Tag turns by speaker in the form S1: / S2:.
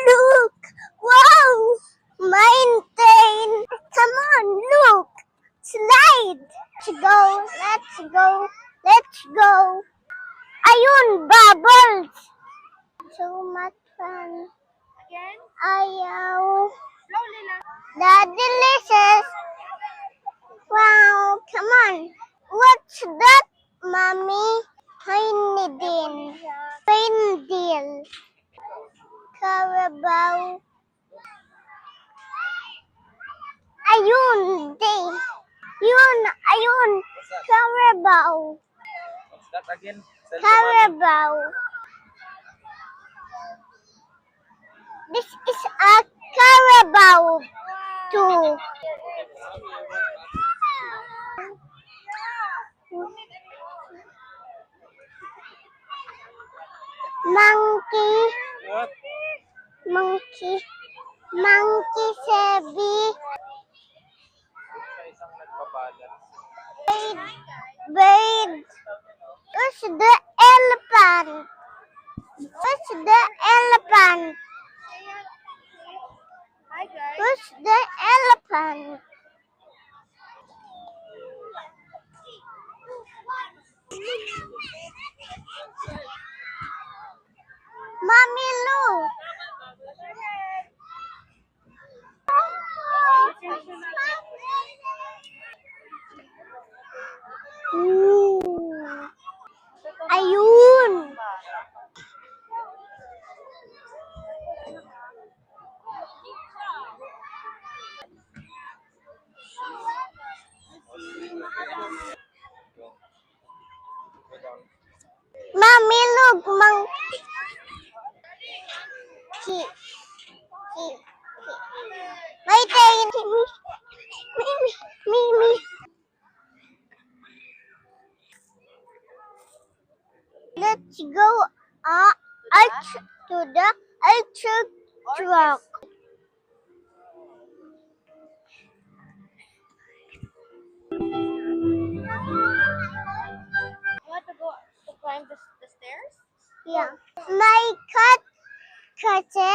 S1: Look! Wow! Mountain! Come on, look! Slide! Let's go! Let's go! Let's go! Ayun! Bubbles! So much fun!
S2: Again?
S1: Ayaw!
S2: Slowly lang.
S1: The delicious! Wow! Come on! What's that, Mommy? Reindeer. Reindeer. Carabao. Ayun! Ayun! Carabao.
S3: What's that again? Send to mommy.
S1: Carabao. This is a Carabao too. Monkey.
S3: What?
S1: Monkey. Monkey Sebi.
S3: Sa isang nagbabalance.
S1: Bird. Where's the elephant? Where's the elephant?
S2: Hi guys.
S1: Where's the elephant? Mommy, look. Ayun. Mommy, look. Monkey. Wait, me. Let's go to the electric truck.
S2: You want to go to climb the stairs?
S1: Yeah. My cat kasi